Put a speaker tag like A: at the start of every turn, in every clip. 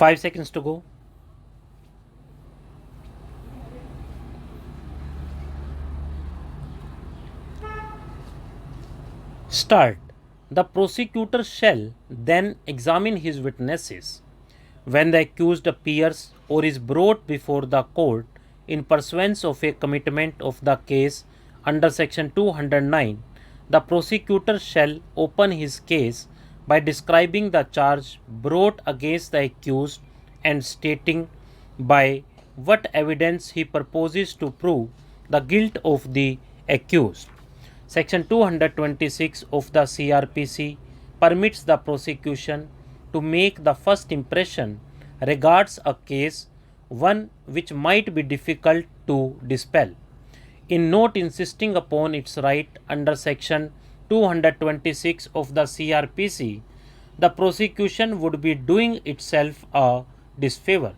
A: 5 seconds to go. Start. The prosecutor shall then examine his witnesses. When the accused appears or is brought before the court in pursuance of a commitment of the case under section 209, the prosecutor shall open his case by describing the charge brought against the accused and stating by what evidence he proposes to prove the guilt of the accused. Section 226 of the CRPC permits the prosecution to make the first impression regards a case, one which might be difficult to dispel. In not insisting upon its right under section 226 of the CRPC, the prosecution would be doing itself a disfavor.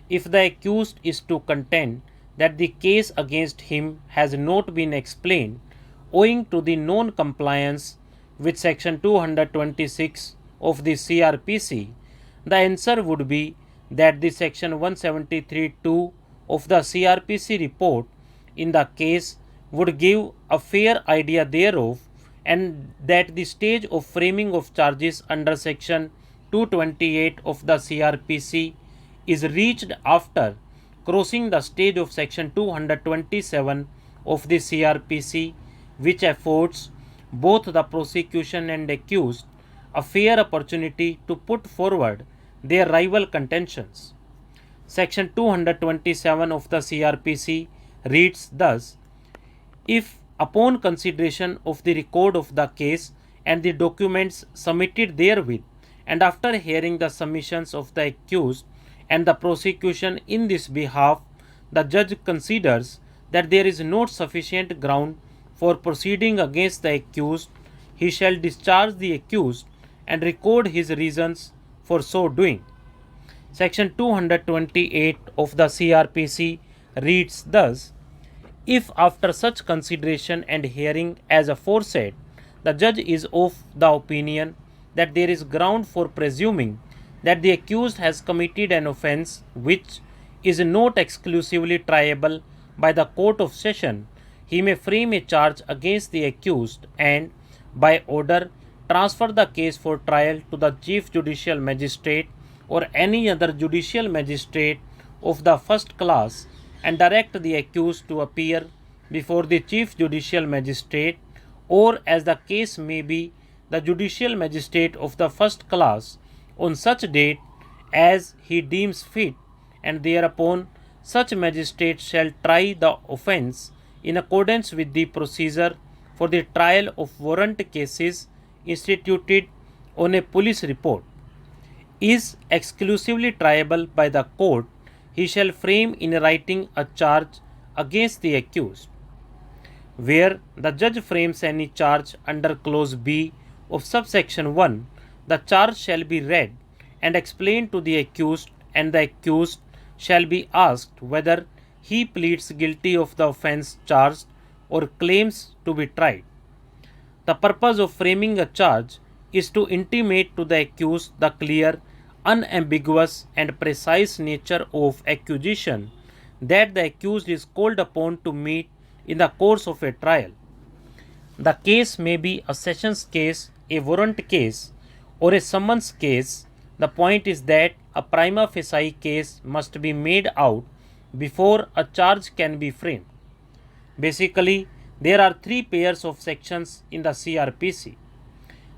A: If the accused is to contend that the case against him has not been explained owing to the non-compliance with section 226 of the CRPC, the answer would be that the section 173(2) of the CRPC report in the case would give a fair idea thereof, and that the stage of framing of charges under section 228 of the CRPC is reached after crossing the stage of section 227 of the CRPC, which affords both the prosecution and accused a fair opportunity to put forward their rival contentions. Section 227 of the CRPC reads thus: if upon consideration of the record of the case and the documents submitted therewith, and after hearing the submissions of the accused and the prosecution in this behalf, the judge considers that there is not sufficient ground for proceeding against the accused, he shall discharge the accused and record his reasons for so doing. Section 228 of the CRPC reads thus: if after such consideration and hearing as aforesaid, the judge is of the opinion that there is ground for presuming that the accused has committed an offence which is not exclusively triable by the Court of Session, he may frame a charge against the accused and, by order, transfer the case for trial to the Chief Judicial Magistrate or any other judicial magistrate of the first class, and direct the accused to appear before the Chief Judicial Magistrate, or, as the case may be, the Judicial Magistrate of the first class on such date as he deems fit, and thereupon such magistrate shall try the offence in accordance with the procedure for the trial of warrant cases instituted on a police report. Is exclusively triable by the court, he shall frame in writing a charge against the accused. Where the judge frames any charge under clause B of subsection 1, the charge shall be read and explained to the accused, and the accused shall be asked whether he pleads guilty of the offence charged or claims to be tried. The purpose of framing a charge is to intimate to the accused the clear, unambiguous and precise nature of accusation that the accused is called upon to meet in the course of a trial. The case may be a sessions case, a warrant case, or a summons case. The point is that a prima facie case must be made out before a charge can be framed. Basically, there are three pairs of sections in the CRPC.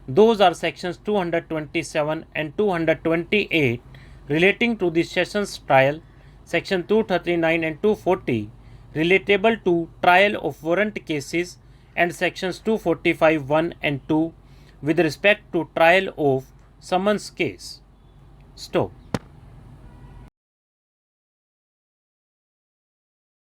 A: Those are sections 227 and 228 relating to the sessions trial, section 239 and 240 relatable to trial of warrant cases, and sections 245 1 and 2 with respect to trial of summons case. Stop.